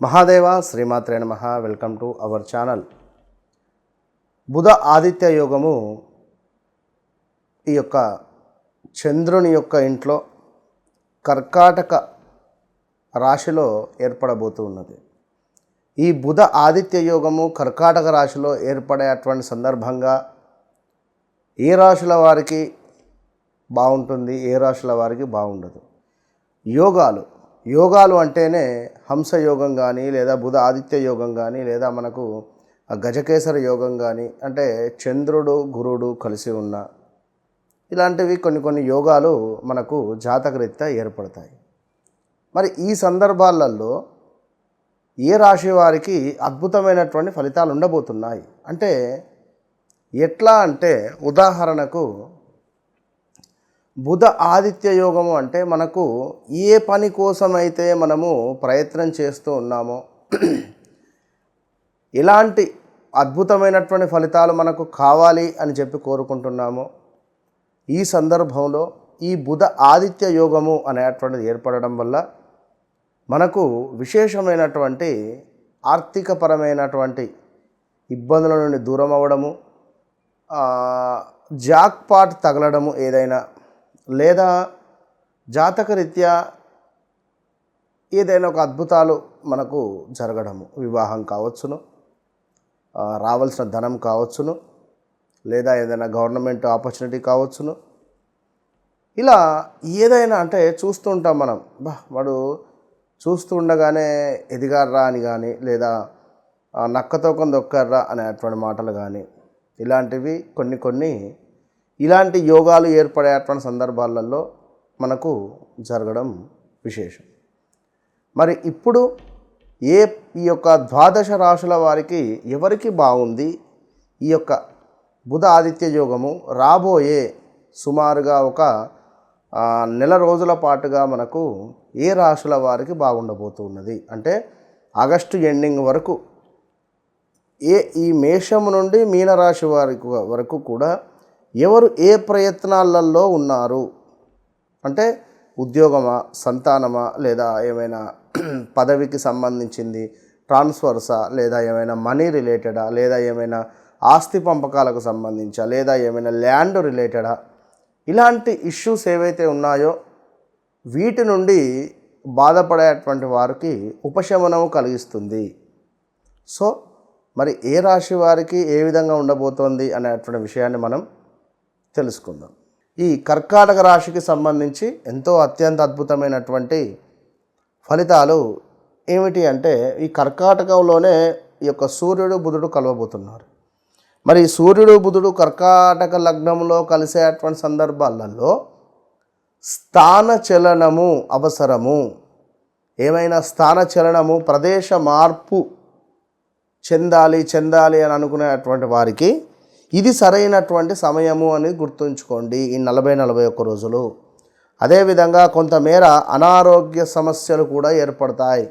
మహాదేవ శ్రీమాత్రే నమః. Welcome to our channel. బుధ ఆదిత్య యోగము ఈ యొక్క చంద్రుని యొక్క ఇంట్లో కర్కాటక రాశిలో ఏర్పడబోతూ ఉన్నది. ఈ బుధ ఆదిత్య యోగము కర్కాటక రాశిలో ఏర్పడేటువంటి సందర్భంగా ఏ రాశుల వారికి బాగుంటుంది, ఏ రాశుల వారికి బాగుండదు. యోగాలు అంటేనే హంసయోగం కానీ, లేదా బుధ ఆదిత్య యోగం కానీ, లేదా మనకు గజకేసర యోగం కానీ, అంటే చంద్రుడు గురుడు కలిసి ఉన్న ఇలాంటివి కొన్ని యోగాలు మనకు జాతకరీత్యా ఏర్పడతాయి. మరి ఈ సందర్భాలలో ఏ రాశి వారికి అద్భుతమైనటువంటి ఫలితాలు ఉండబోతున్నాయి అంటే ఎట్లా అంటే, ఉదాహరణకు బుధ ఆదిత్య యోగము అంటే మనకు ఏ పని కోసమైతే మనము ప్రయత్నం చేస్తూ ఉన్నామో, ఎలాంటి అద్భుతమైనటువంటి ఫలితాలు మనకు కావాలి అని చెప్పి కోరుకుంటున్నామో, ఈ సందర్భంలో ఈ బుధ ఆదిత్య యోగము అనేటువంటిది ఏర్పడడం వల్ల మనకు విశేషమైనటువంటి ఆర్థికపరమైనటువంటి ఇబ్బందుల నుండి దూరం అవ్వడము, జాక్పాట్ తగలడము, ఏదైనా లేదా జాతకరీత్యా ఏదైనా ఒక అద్భుతాలు మనకు జరగడము, వివాహం కావచ్చును, రావాల్సిన ధనం కావచ్చును, లేదా ఏదైనా గవర్నమెంట్ ఆపర్చునిటీ కావచ్చును. ఇలా ఏదైనా అంటే చూస్తూ ఉంటాం మనం, వాడు చూస్తూ ఉండగానే ఎదిగారా అని కానీ, లేదా నక్కతో కొందొక్కారా అనేటువంటి మాటలు కానీ, ఇలాంటివి కొన్ని ఇలాంటి యోగాలు ఏర్పడేటువంటి సందర్భాలలో మనకు జరగడం విశేషం. మరి ఇప్పుడు ఈ యొక్క ద్వాదశ రాశుల వారికి ఎవరికి బాగుంది, ఈ యొక్క బుధ ఆదిత్య యోగము రాబోయే సుమారుగా ఒక నెల రోజుల పాటుగా మనకు ఏ రాశుల వారికి బాగుండబోతున్నది అంటే ఆగస్టు ఎండింగ్ వరకు ఈ మేషము నుండి మీనరాశి వరకు కూడా ఎవరు ఏ ప్రయత్నాలలో ఉన్నారు అంటే ఉద్యోగమా, సంతానమా, లేదా ఏమైనా పదవికి సంబంధించింది ట్రాన్స్ఫర్సా, లేదా ఏమైనా మనీ రిలేటెడా, లేదా ఏమైనా ఆస్తి పంపకాలకు సంబంధించా, లేదా ఏమైనా ల్యాండ్ రిలేటెడా, ఇలాంటి ఇష్యూస్ ఏవైతే ఉన్నాయో వీటి నుండి బాధపడేటువంటి వారికి ఉపశమనము కలిగిస్తుంది. సో మరి ఏ రాశి వారికి ఏ విధంగా ఉండబోతోంది అనేటువంటి విషయాన్ని మనం తెలుసుకుందాం. ఈ కర్కాటక రాశికి సంబంధించి ఎంతో అత్యంత అద్భుతమైనటువంటి ఫలితాలు ఏమిటి అంటే, ఈ కర్కాటకంలోనే ఈ యొక్క సూర్యుడు బుధుడు కలవబోతున్నారు. మరి సూర్యుడు బుధుడు కర్కాటక లగ్నంలో కలిసేటువంటి సందర్భాలలో స్థానచలనము అవసరము. ఏమైనా స్థానచలనము, ప్రదేశ మార్పు చెందాలి అని అనుకునేటువంటి వారికి ఇది సరైనటువంటి సమయము అని గుర్తుంచుకోండి. ఈ 40-41 రోజులు. అదేవిధంగా కొంతమేర అనారోగ్య సమస్యలు కూడా ఏర్పడతాయి.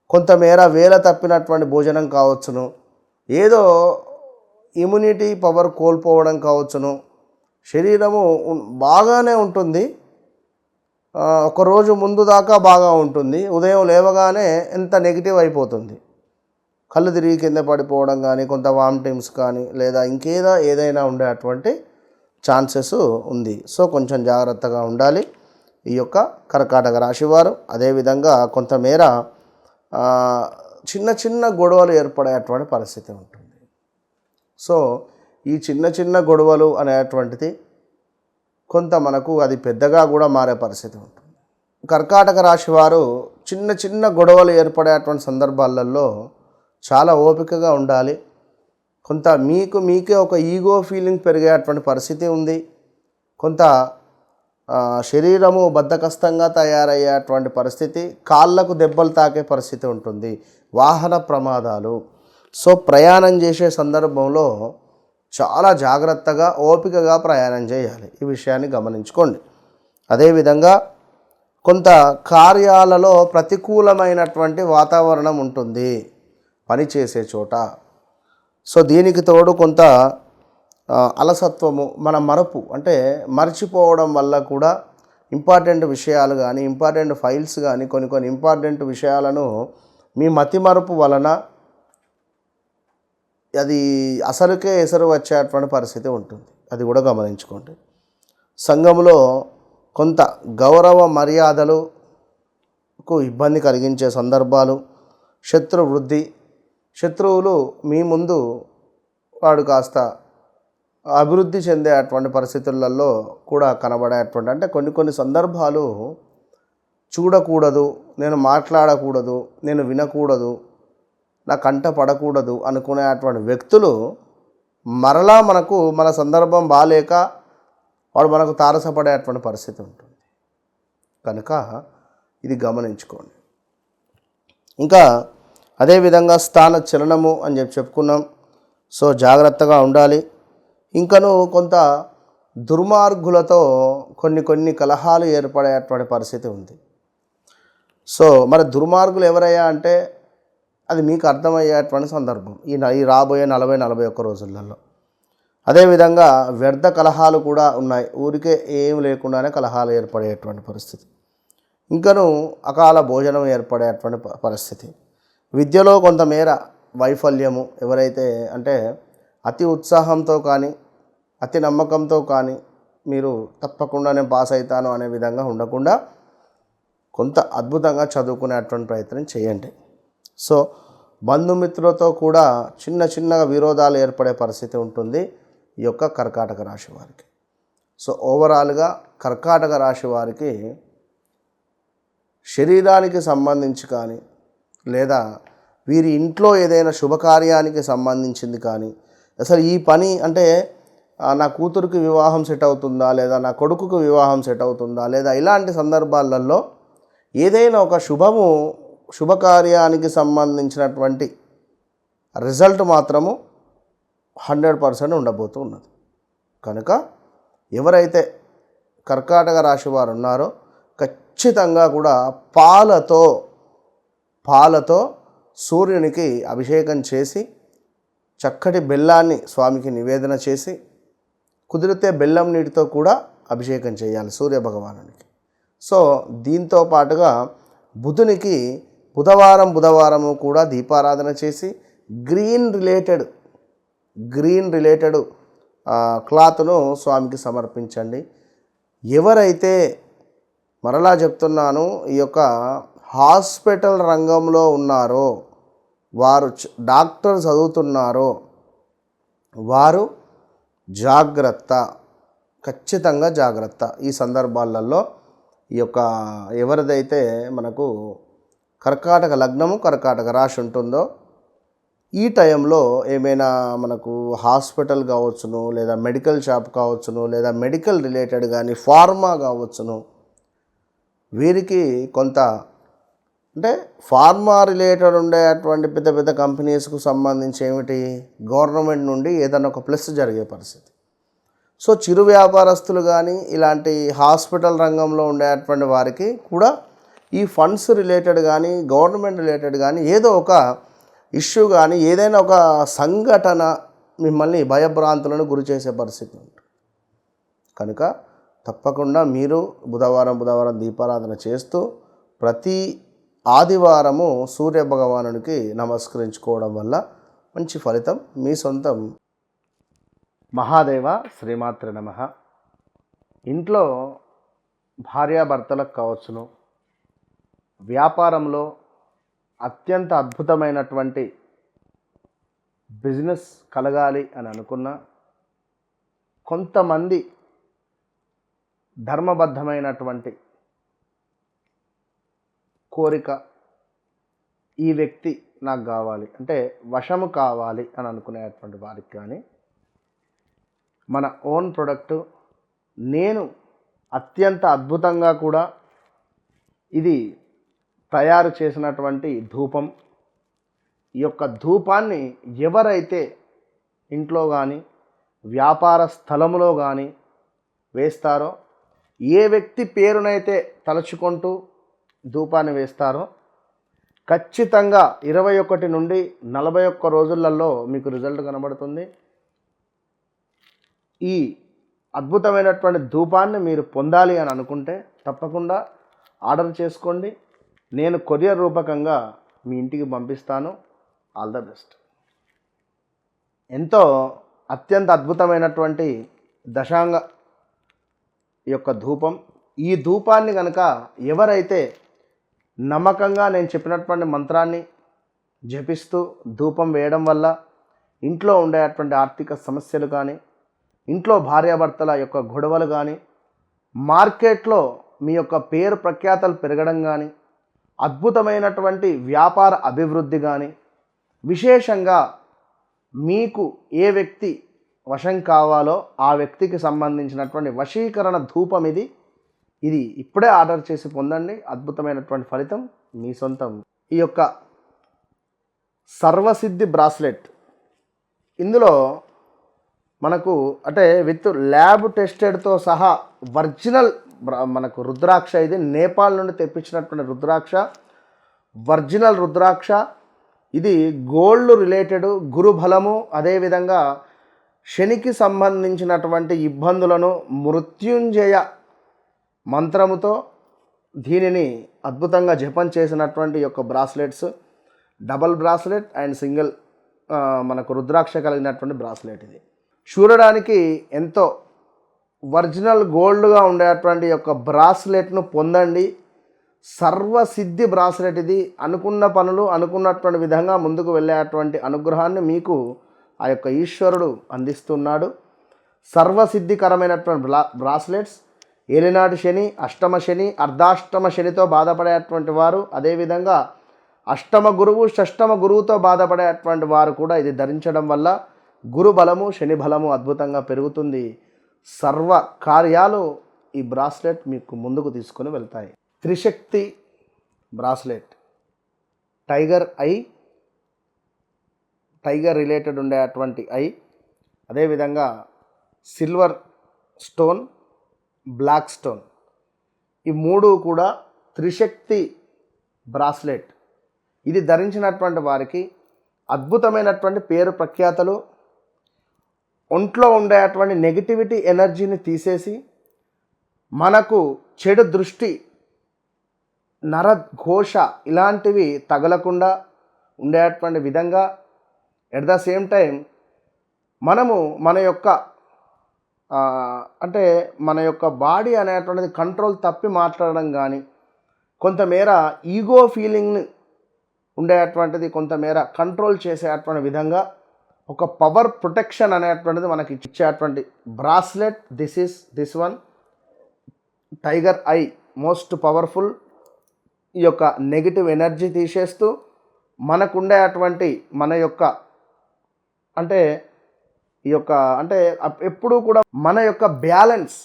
కొంతమేర వేల తప్పినటువంటి భోజనం కావచ్చును, ఏదో ఇమ్యూనిటీ పవర్ కోల్పోవడం కావచ్చును. శరీరము బాగానే ఉంటుంది, ఒకరోజు ముందు దాకా బాగా ఉంటుంది, ఉదయం లేవగానే ఎంత నెగిటివ్ అయిపోతుంది. కళ్ళు తిరిగి కింద పడిపోవడం కానీ, కొంత వామిటింగ్స్ కానీ, లేదా ఏదైనా ఉండేటువంటి ఛాన్సెస్ ఉంది. సో కొంచెం జాగ్రత్తగా ఉండాలి ఈ యొక్క కర్కాటక రాశివారు. అదేవిధంగా కొంతమేర చిన్న గొడవలు ఏర్పడేటువంటి పరిస్థితి ఉంటుంది. సో ఈ చిన్న గొడవలు అనేటువంటిది కొంత మనకు అది పెద్దగా కూడా మారే పరిస్థితి ఉంటుంది. కర్కాటక రాశివారు చిన్న గొడవలు ఏర్పడేటువంటి సందర్భాలలో చాలా ఓపికగా ఉండాలి. కొంత మీకే ఒక ఈగో ఫీలింగ్ పెరిగేటువంటి పరిస్థితి ఉంది. కొంత శరీరము బద్ధకస్తంగా తయారయ్యేటువంటి పరిస్థితి, కాళ్ళకు దెబ్బలు తాకే పరిస్థితి ఉంటుంది, వాహన ప్రమాదాలు. సో ప్రయాణం చేసే సందర్భంలో చాలా జాగ్రత్తగా ఓపికగా ప్రయాణం చేయాలి. ఈ విషయాన్ని గమనించుకోండి. అదేవిధంగా కొంత కార్యాలలో ప్రతికూలమైనటువంటి వాతావరణం ఉంటుంది పని చేసే చోట. సో దీనికి తోడు కొంత అలసత్వము, మన మరపు అంటే మర్చిపోవడం వల్ల కూడా ఇంపార్టెంట్ విషయాలు కానీ, ఇంపార్టెంట్ ఫైల్స్ కానీ, కొన్ని ఇంపార్టెంట్ విషయాలను మీ మతిమరుపు వలన అది అసలుకే ఎసరు వచ్చేటువంటి పరిస్థితి ఉంటుంది. అది కూడా గమనించుకోండి. సంఘంలో కొంత గౌరవ మర్యాదలకు ఇబ్బంది కలిగించే సందర్భాలు, శత్రు వృద్ధి, శత్రువులు మీ ముందు వాడు కాస్త అభివృద్ధి చెందే అటువంటి పరిస్థితులలో కూడా కనబడేటువంటి, అంటే కొన్ని సందర్భాలు చూడకూడదు, నేను మాట్లాడకూడదు, నేను వినకూడదు, నా కంట పడకూడదు అనుకునేటువంటి వ్యక్తులు మరలా మన సందర్భం బాలేక వాడు మనకు తారసపడేటువంటి పరిస్థితి ఉంటుంది. కనుక ఇది గమనించుకోండి. ఇంకా అదేవిధంగా స్థాన చలనము అని చెప్పుకున్నాం. సో జాగ్రత్తగా ఉండాలి. ఇంకను కొంత దుర్మార్గులతో కొన్ని కలహాలు ఏర్పడేటువంటి పరిస్థితి ఉంది. సో మరి దుర్మార్గులు ఎవరయ్యా అంటే అది మీకు అర్థమయ్యేటువంటి సందర్భం ఈ రాబోయే 40-41 రోజులలో. అదేవిధంగా వ్యర్థ కలహాలు కూడా ఉన్నాయి. ఊరికే ఏం లేకుండానే కలహాలు ఏర్పడేటువంటి పరిస్థితి. ఇంకను అకాల భోజనం ఏర్పడేటువంటి పరిస్థితి. విద్యలో కొంతమేర వైఫల్యము, ఎవరైతే అంటే అతి ఉత్సాహంతో కానీ అతి నమ్మకంతో కానీ మీరు తప్పకుండా నేను పాస్ అవుతాను అనే విధంగా ఉండకుండా కొంత అద్భుతంగా చదువుకునేటువంటి ప్రయత్నం చేయండి. సో బంధుమిత్రులతో కూడా చిన్నగా విరోధాలు ఏర్పడే పరిస్థితి ఉంటుంది ఈ యొక్క కర్కాటక రాశి వారికి. సో ఓవరాల్గా కర్కాటక రాశి వారికి శరీరానికి సంబంధించి కానీ లేదా వీరి ఇంట్లో ఏదైనా శుభకార్యానికి సంబంధించింది కానీ, అసలు ఈ పని అంటే నా కూతురికి వివాహం సెట్ అవుతుందా, లేదా నా కొడుకుకు వివాహం సెట్ అవుతుందా, లేదా ఇలాంటి సందర్భాలలో ఏదైనా ఒక శుభకార్యానికి సంబంధించినటువంటి రిజల్ట్ మాత్రము 100% ఉండబోతూ ఉన్నది. కనుక ఎవరైతే కర్కాటక రాశి వారు ఉన్నారో ఖచ్చితంగా కూడా పాలతో సూర్యునికి అభిషేకం చేసి చక్కటి బెల్లాన్ని స్వామికి నివేదన చేసి, కుదిరితే బెల్లం నీటితో కూడా అభిషేకం చేయాలి సూర్య భగవానునికి. సో దీంతో పాటుగా బుధునికి బుధవారము కూడా దీపారాధన చేసి గ్రీన్ రిలేటెడ్ క్లాత్ను స్వామికి సమర్పించండి. ఎవరైతే మరలా చెప్తున్నాను ఈ యొక్క హాస్పిటల్ రంగంలో ఉన్నారో, వారు డాక్టర్ చదువుతున్నారో వారు ఖచ్చితంగా జాగ్రత్త. ఈ సందర్భాలలో ఈ యొక్క ఎవరిదైతే మనకు కర్కాటక లగ్నము కర్కాటక రాశి ఉంటుందో ఈ టైంలో ఏమైనా మనకు హాస్పిటల్ కావచ్చును, లేదా మెడికల్ షాప్ కావచ్చును, లేదా మెడికల్ రిలేటెడ్ కానీ ఫార్మా కావచ్చును, వీరికి కొంత అంటే ఫార్మా రిలేటెడ్ ఉండేటువంటి పెద్ద కంపెనీస్కు సంబంధించి ఏమిటి గవర్నమెంట్ నుండి ఏదైనా ఒక ప్లస్ జరిగే పరిస్థితి. సో చిరు వ్యాపారస్తులు కానీ ఇలాంటి హాస్పిటల్ రంగంలో ఉండేటువంటి వారికి కూడా ఈ ఫండ్స్ రిలేటెడ్ కానీ గవర్నమెంట్ రిలేటెడ్ కానీ ఏదో ఒక ఇష్యూ కానీ ఏదైనా ఒక సంఘటన మిమ్మల్ని భయభ్రాంతులను గురి చేసే పరిస్థితి ఉంటుంది. కనుక తప్పకుండా మీరు బుధవారం దీపారాధన చేస్తూ ప్రతి ఆదివారము సూర్య భగవానునికి నమస్కరించుకోవడం వల్ల మంచి ఫలితం మీ సొంతం. మహాదేవ శ్రీమాత్ర నమః. ఇంట్లో భార్యాభర్తలకు కావచ్చును, వ్యాపారంలో అత్యంత అద్భుతమైనటువంటి బిజినెస్ కలగాలి అని అనుకున్న కొంతమంది ధర్మబద్ధమైనటువంటి కోరిక, ఈ వ్యక్తి నాకు కావాలి అంటే వశము కావాలి అని అనుకునేటువంటి వారికి కానీ మన ఓన్ ప్రొడక్టు నేను అత్యంత అద్భుతంగా కూడా ఇది తయారు చేసినటువంటి ధూపం, ఈ యొక్క ధూపాన్ని ఎవరైతే ఇంట్లో కానీ వ్యాపార స్థలములో కానీ వేస్తారో, ఏ వ్యక్తి పేరునైతే తలుచుకుంటూ ధూపాన్ని వేస్తారో ఖచ్చితంగా 21 నుండి 41 రోజులలో మీకు రిజల్ట్ కనబడుతుంది. ఈ అద్భుతమైనటువంటి ధూపాన్ని మీరు పొందాలి అని అనుకుంటే తప్పకుండా ఆర్డర్ చేసుకోండి. నేను కొరియర్ రూపకంగా మీ ఇంటికి పంపిస్తాను. All the best. ఎంతో అత్యంత అద్భుతమైనటువంటి దశాంగ యొక్క ధూపం. ఈ ధూపాన్ని కనుక ఎవరైతే నమ్మకంగా నేను చెప్పినటువంటి మంత్రాన్ని జపిస్తూ ధూపం వేయడం వల్ల ఇంట్లో ఉండేటువంటి ఆర్థిక సమస్యలు కానీ, ఇంట్లో భార్యాభర్తల యొక్క గొడవలు కానీ, మార్కెట్లో మీ యొక్క పేరు ప్రఖ్యాతలు పెరగడం కానీ, అద్భుతమైనటువంటి వ్యాపార అభివృద్ధి కానీ, విశేషంగా మీకు ఏ వ్యక్తి వశం కావాలో ఆ వ్యక్తికి సంబంధించినటువంటి వశీకరణ ధూపం ఇది ఇప్పుడే ఆర్డర్ చేసి పొందండి. అద్భుతమైనటువంటి ఫలితం మీ సొంతం. ఈ యొక్క సర్వసిద్ధి బ్రాస్లెట్, ఇందులో మనకు అంటే విత్ ల్యాబ్ టెస్టెడ్తో సహా ఒరిజినల్ మనకు రుద్రాక్ష, ఇది నేపాల్ నుండి తెప్పించినటువంటి రుద్రాక్ష, ఒరిజినల్ రుద్రాక్ష. ఇది గోల్డ్ రిలేటెడ్, గురుబలము, అదేవిధంగా శనికి సంబంధించినటువంటి ఇబ్బందులను మృత్యుంజయ మంత్రముతో దీనిని అద్భుతంగా జపం చేసినటువంటి యొక్క bracelets, double bracelet and single మనకు రుద్రాక్ష కలిగినటువంటి బ్రాస్లెట్. ఇది చూడడానికి ఎంతో ఒరిజినల్ గోల్డ్గా ఉండేటువంటి యొక్క బ్రాస్లెట్ను పొందండి. సర్వసిద్ధి బ్రాస్లెట్ ఇది. అనుకున్న పనులు అనుకున్నటువంటి విధంగా ముందుకు వెళ్ళేటువంటి అనుగ్రహాన్ని మీకు ఆ యొక్క ఈశ్వరుడు అందిస్తున్నాడు. సర్వసిద్ధికరమైనటువంటి బ్రాస్లెట్స్. ఏలినాటి శని, అష్టమ శని, అర్ధాష్టమ శనితో బాధపడేటువంటి వారు, అదేవిధంగా అష్టమ గురువు, షష్టమ గురువుతో బాధపడేటువంటి వారు కూడా ఇది ధరించడం వల్ల గురు బలము, శని బలము అద్భుతంగా పెరుగుతుంది. సర్వ కార్యాలు ఈ బ్రాస్లెట్ మీకు ముందుకు తీసుకొని వెళ్తాయి. Trishakti bracelet, tiger eye, tiger related ఉండేటువంటి ఐ, అదేవిధంగా సిల్వర్ స్టోన్, బ్లాక్ స్టోన్, ఈ మూడు కూడా త్రిశక్తి బ్రాస్లెట్. ఇది ధరించినటువంటి వారికి అద్భుతమైనటువంటి పేరు ప్రఖ్యాతలు, ఒంట్లో ఉండేటువంటి నెగిటివిటీ ఎనర్జీని తీసేసి మనకు చెడు దృష్టి, నరఘోష ఇలాంటివి తగలకుండా ఉండేటువంటి విధంగా, ఎట్ ద సేమ్ టైం మనము మన యొక్క అంటే మన యొక్క బాడీ అనేటువంటిది కంట్రోల్ తప్పి మాట్లాడడం కానీ, కొంతమేర ఈగో ఫీలింగ్ని ఉండేటువంటిది కొంతమేర కంట్రోల్ చేసేటువంటి విధంగా ఒక పవర్ ప్రొటెక్షన్ అనేటువంటిది మనకి ఇచ్చేటువంటి bracelet. This one tiger I, most powerful. ఈ యొక్క నెగిటివ్ ఎనర్జీ తీసేస్తూ మనకుండేటువంటి మన యొక్క అంటే ఈ యొక్క అంటే ఎప్పుడూ కూడా మన యొక్క బ్యాలెన్స్,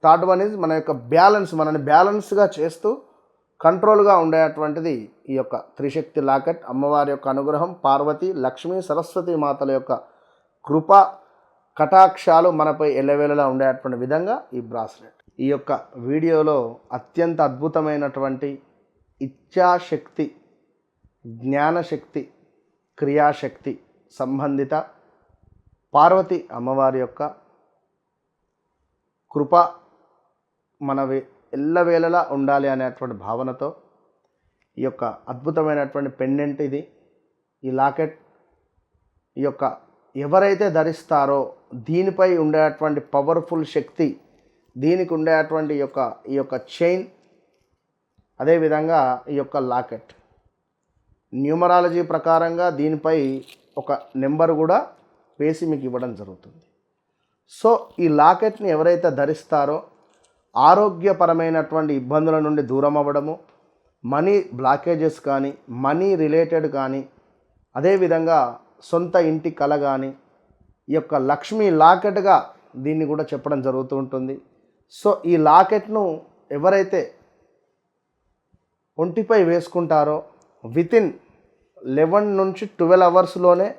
థర్డ్ వన్ ఈజ్ మన యొక్క బ్యాలెన్స్, మనని బ్యాలెన్స్గా చేస్తూ కంట్రోల్గా ఉండేటువంటిది ఈ యొక్క త్రిశక్తి లాకెట్. అమ్మవారి యొక్క అనుగ్రహం, పార్వతి, లక్ష్మీ, సరస్వతి మాతల యొక్క కృప కటాక్షాలు మనపై ఎల్లవేళలా ఉండేటువంటి విధంగా ఈ బ్రాస్లెట్. ఈ యొక్క వీడియోలో అత్యంత అద్భుతమైనటువంటి ఇచ్ఛాశక్తి, జ్ఞానశక్తి, క్రియాశక్తి సంబంధిత పార్వతి అమ్మవారి యొక్క కృప మనవి ఎల్లవేళలా ఉండాలి అనేటువంటి భావనతో ఈ యొక్క అద్భుతమైనటువంటి పెండెంట్ ఇది. ఈ లాకెట్ ఈ యొక్క ఎవరైతే ధరిస్తారో దీనిపై ఉండేటువంటి పవర్ఫుల్ శక్తి, దీనికి ఉండేటువంటి ఈ యొక్క చైన్, అదేవిధంగా ఈ యొక్క లాకెట్ న్యూమరాలజీ ప్రకారంగా దీనిపై ఒక నెంబర్ కూడా వేసి మీకు ఇవ్వడం జరుగుతుంది. సో ఈ లాకెట్ని ఎవరైతే ధరిస్తారో ఆరోగ్యపరమైనటువంటి ఇబ్బందుల నుండి దూరం అవ్వడము, మనీ బ్లాకేజెస్ కానీ, మనీ రిలేటెడ్ కానీ, అదేవిధంగా సొంత ఇంటి కల కానీ, ఈ యొక్క లక్ష్మీ లాకెట్గా దీన్ని కూడా చెప్పడం జరుగుతూ ఉంటుంది. సో ఈ లాకెట్ను ఎవరైతే ఒంటిపై వేసుకుంటారో వితిన్ 11 నుంచి 12 అవర్స్లోనే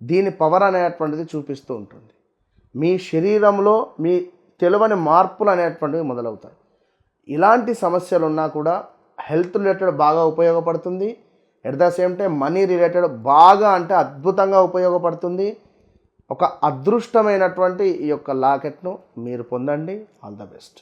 దీని పవర్ అనేటువంటిది చూపిస్తూ ఉంటుంది. మీ శరీరంలో మీ తెలియని మార్పులు అనేటువంటివి మొదలవుతాయి. ఇలాంటి సమస్యలు ఉన్నా కూడా హెల్త్ రిలేటెడ్ బాగా ఉపయోగపడుతుంది. At the same time money related బాగా అంటే అద్భుతంగా ఉపయోగపడుతుంది. ఒక అదృష్టమైనటువంటి ఈ యొక్క లాకెట్ను మీరు పొందండి. All the best.